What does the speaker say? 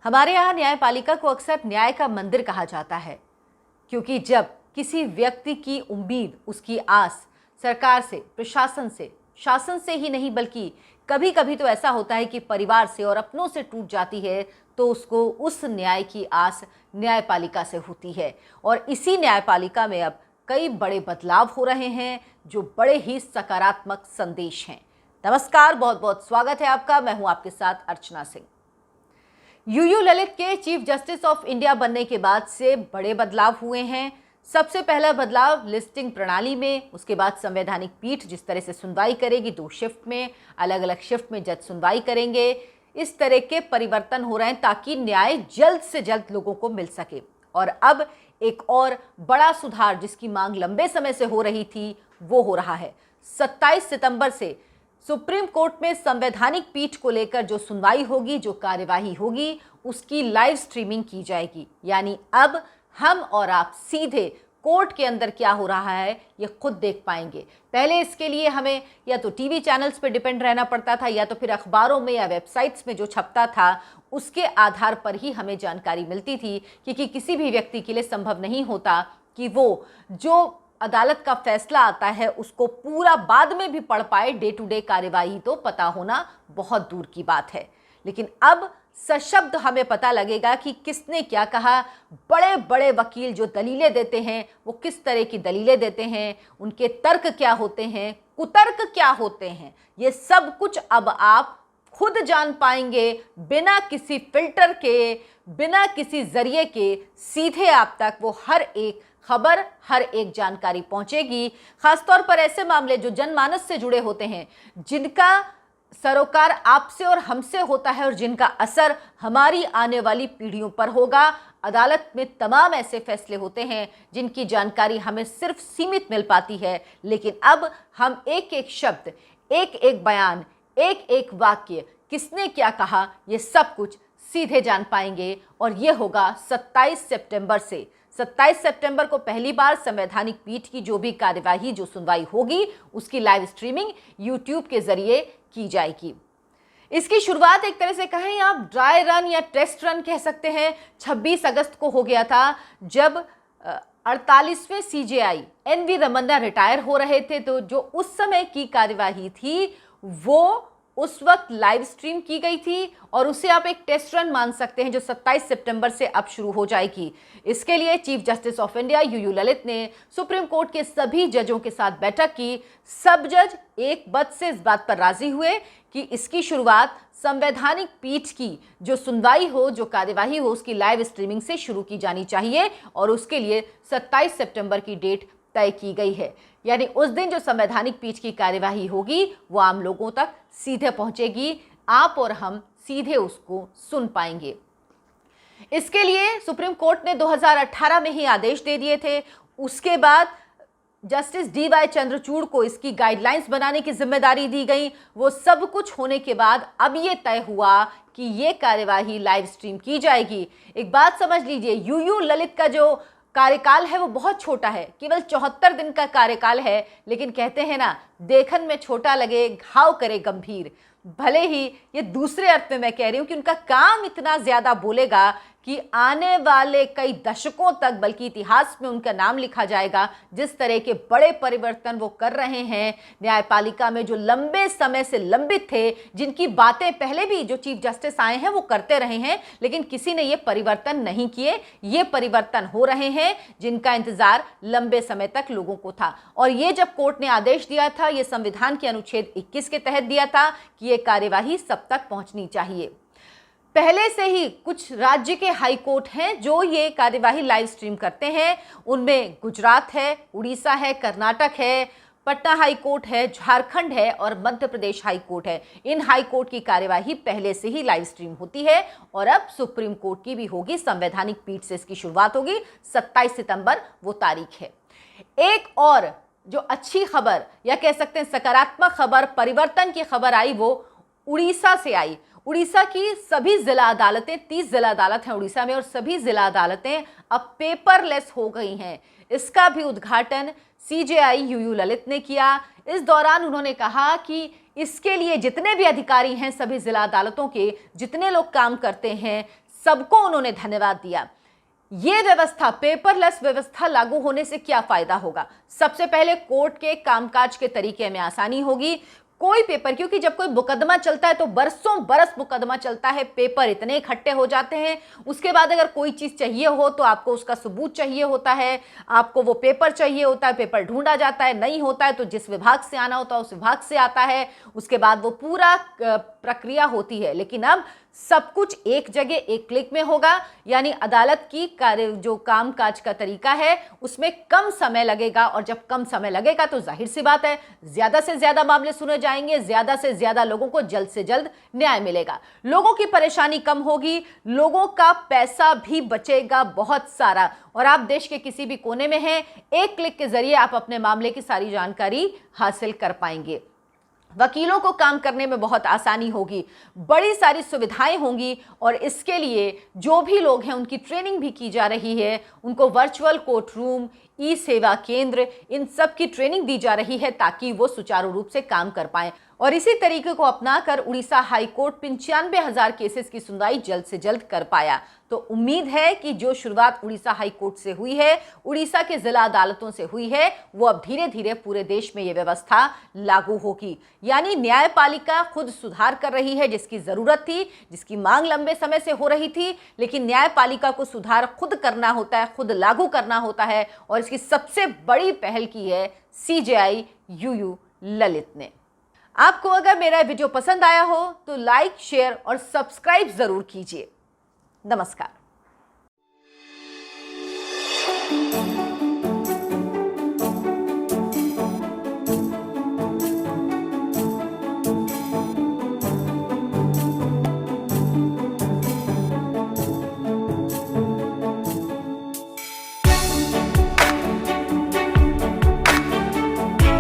हमारे यहाँ न्यायपालिका को अक्सर न्याय का मंदिर कहा जाता है, क्योंकि जब किसी व्यक्ति की उम्मीद, उसकी आस सरकार से, प्रशासन से, शासन से ही नहीं बल्कि कभी कभी तो ऐसा होता है कि परिवार से और अपनों से टूट जाती है, तो उसको उस न्याय की आस न्यायपालिका से होती है। और इसी न्यायपालिका में अब कई बड़े बदलाव हो रहे हैं जो बड़े ही सकारात्मक संदेश हैं। नमस्कार, बहुत बहुत स्वागत है आपका। मैं हूं आपके साथ अर्चना सिंह। यूयू ललित के चीफ जस्टिस ऑफ इंडिया बनने के बाद से बड़े बदलाव हुए हैं। सबसे पहला बदलाव लिस्टिंग प्रणाली में, उसके बाद संवैधानिक पीठ जिस तरह से सुनवाई करेगी, 2 शिफ्ट में, अलग अलग शिफ्ट में जज सुनवाई करेंगे। इस तरह के परिवर्तन हो रहे हैं ताकि न्याय जल्द से जल्द लोगों को मिल सके। और अब एक और बड़ा सुधार जिसकी मांग लंबे समय से हो रही थी, वो हो रहा है। 27 सितंबर से सुप्रीम कोर्ट में संवैधानिक पीठ को लेकर जो सुनवाई होगी, जो कार्यवाही होगी, उसकी लाइव स्ट्रीमिंग की जाएगी। यानी अब हम और आप सीधे कोर्ट के अंदर क्या हो रहा है ये खुद देख पाएंगे। पहले इसके लिए हमें या तो टीवी चैनल्स पर डिपेंड रहना पड़ता था, या तो फिर अखबारों में या वेबसाइट्स में जो छपता था उसके आधार पर ही हमें जानकारी मिलती थी, क्योंकि किसी भी व्यक्ति के लिए संभव नहीं होता कि वो जो अदालत का फैसला आता है उसको पूरा बाद में भी पढ़ पाए। डे टू डे कार्यवाही तो पता होना बहुत दूर की बात है। लेकिन अब सशब्द हमें पता लगेगा कि किसने क्या कहा। बड़े बड़े वकील जो दलीलें देते हैं वो किस तरह की दलीलें देते हैं, उनके तर्क क्या होते हैं, कुतर्क क्या होते हैं, ये सब कुछ अब आप खुद जान पाएंगे, बिना किसी फिल्टर के, बिना किसी जरिए के। सीधे आप तक वो हर एक खबर, हर एक जानकारी पहुंचेगी। खासतौर पर ऐसे मामले जो जनमानस से जुड़े होते हैं, जिनका सरोकार आपसे और हमसे होता है और जिनका असर हमारी आने वाली पीढ़ियों पर होगा। अदालत में तमाम ऐसे फैसले होते हैं जिनकी जानकारी हमें सिर्फ सीमित मिल पाती है, लेकिन अब हम एक एक शब्द, एक एक बयान, एक एक वाक्य, किसने क्या कहा, ये सब कुछ सीधे जान पाएंगे। और ये होगा 27 सितंबर से। 27 सितंबर को पहली बार संवैधानिक पीठ की जो भी कार्यवाही, जो सुनवाई होगी, उसकी लाइव स्ट्रीमिंग यूट्यूब के जरिए की जाएगी। इसकी शुरुआत एक तरह से कहें आप ड्राई रन या टेस्ट रन कह सकते हैं, 26 अगस्त को हो गया था, जब 48वें सीजेआई एनवी रमन्ना रिटायर हो रहे थे। तो जो उस समय की कार्यवाही थी वो उस वक्त लाइव स्ट्रीम की गई थी, और उसे आप एक टेस्ट रन मान सकते हैं जो 27 सितंबर से अब शुरू हो जाएगी। इसके लिए chief justice of India UU Lalit ने सुप्रीम कोर्ट के सभी जजों के साथ बैठक की। सब जज एक बत से इस बात पर राजी हुए कि इसकी शुरुआत संवैधानिक पीठ की जो सुनवाई हो, जो कार्यवाही हो, उसकी लाइव स्ट्रीमिंग से शुरू की जानी चाहिए। और उसके लिए 27 सितंबर की डेट तय की गई है। यानी उस दिन जो संवैधानिक पीठ की कार्यवाही होगी वो आम लोगों तक सीधे पहुंचेगी, आप और हम सीधे उसको सुन पाएंगे। इसके लिए सुप्रीम कोर्ट ने 2018 में ही आदेश दे दिए थे। उसके बाद जस्टिस DY चंद्रचूड़ को इसकी गाइडलाइंस बनाने की जिम्मेदारी दी गई। वो सब कुछ होने के बाद अब ये तय हुआ कि ये कार्यवाही लाइव स्ट्रीम की जाएगी। एक बात समझ लीजिए, यूयू ललित का जो कार्यकाल है वो बहुत छोटा है, केवल 74 दिन का कार्यकाल है। लेकिन कहते हैं ना, देखन में छोटा लगे घाव करे गंभीर। भले ही ये दूसरे अर्थ में मैं कह रही हूं कि उनका काम इतना ज्यादा बोलेगा कि आने वाले कई दशकों तक, बल्कि इतिहास में उनका नाम लिखा जाएगा। जिस तरह के बड़े परिवर्तन वो कर रहे हैं न्यायपालिका में, जो लंबे समय से लंबित थे, जिनकी बातें पहले भी जो चीफ जस्टिस आए हैं वो करते रहे हैं, लेकिन किसी ने ये परिवर्तन नहीं किए। ये परिवर्तन हो रहे हैं जिनका इंतजार लंबे समय तक लोगों को था। और ये जब कोर्ट ने आदेश दिया था, ये संविधान के अनुच्छेद 21 के तहत दिया था कि ये कार्यवाही सब तक पहुंचनी चाहिए। पहले से ही कुछ राज्य के हाई कोर्ट हैं जो ये कार्यवाही लाइव स्ट्रीम करते हैं। उनमें गुजरात है, उड़ीसा है, कर्नाटक है, पटना हाई कोर्ट है, झारखंड है और मध्य प्रदेश हाई कोर्ट है। इन हाई कोर्ट की कार्यवाही पहले से ही लाइव स्ट्रीम होती है, और अब सुप्रीम कोर्ट की भी होगी। संवैधानिक पीठ से इसकी शुरुआत होगी। 27 सितंबर वो तारीख है। एक और जो अच्छी खबर या कह सकते हैं सकारात्मक खबर, परिवर्तन की खबर आई, वो उड़ीसा से आई। उड़ीसा की सभी जिला अदालतें, 30 जिला अदालत हैं उड़ीसा में, और सभी जिला अदालतें अब पेपरलेस हो गई हैं। इसका भी उद्घाटन सीजेआई यूयू ललित ने किया। इस दौरान उन्होंने कहा कि इसके लिए जितने भी अधिकारी हैं सभी जिला अदालतों के, जितने लोग काम करते हैं, सबको उन्होंने धन्यवाद दिया। ये व्यवस्था, पेपरलेस व्यवस्था लागू होने से क्या फायदा होगा? सबसे पहले कोर्ट के कामकाज के तरीके में आसानी होगी। कोई पेपर, क्योंकि जब कोई मुकदमा चलता है तो बरसों बरस मुकदमा चलता है, पेपर इतने इकट्ठे हो जाते हैं। उसके बाद अगर कोई चीज चाहिए हो तो आपको उसका सबूत चाहिए होता है, आपको वो पेपर चाहिए होता है, पेपर ढूंढा जाता है, नहीं होता है तो जिस विभाग से आना होता है उस विभाग से आता है, उसके बाद वो पूरा प्रक्रिया होती है। लेकिन अब सब कुछ एक जगह एक क्लिक में होगा, यानी अदालत की कार्य जो कामकाज का तरीका है उसमें कम समय लगेगा, और जब कम समय लगेगा तो जाहिर सी बात है ज्यादा से ज्यादा मामले सुने जाएंगे, ज्यादा से ज्यादा लोगों को जल्द से जल्द न्याय मिलेगा, लोगों की परेशानी कम होगी, लोगों का पैसा भी बचेगा बहुत सारा। और आप देश के किसी भी कोने में हैं, एक क्लिक के जरिए आप अपने मामले की सारी जानकारी हासिल कर पाएंगे। वकीलों को काम करने में बहुत आसानी होगी, बड़ी सारी सुविधाएं होंगी, और इसके लिए जो भी लोग हैं उनकी ट्रेनिंग भी की जा रही है। उनको वर्चुअल कोर्ट रूम, ई सेवा केंद्र, इन सब की ट्रेनिंग दी जा रही है ताकि वो सुचारू रूप से काम कर पाएं। और इसी तरीके को अपनाकर उड़ीसा हाई कोर्ट 95,000 केसेस की सुनवाई जल्द से जल्द कर पाया। तो उम्मीद है कि जो शुरुआत उड़ीसा हाई कोर्ट से हुई है, उड़ीसा के जिला अदालतों से हुई है, वो अब धीरे धीरे पूरे देश में ये व्यवस्था लागू होगी। यानी न्यायपालिका खुद सुधार कर रही है, जिसकी जरूरत थी, जिसकी मांग लंबे समय से हो रही थी, लेकिन न्यायपालिका को सुधार खुद करना होता है, खुद लागू करना होता है, और इसकी सबसे बड़ी पहल की है CJI UU ललित ने। आपको अगर मेरा वीडियो पसंद आया हो तो लाइक, शेयर और सब्सक्राइब जरूर कीजिए। नमस्कार।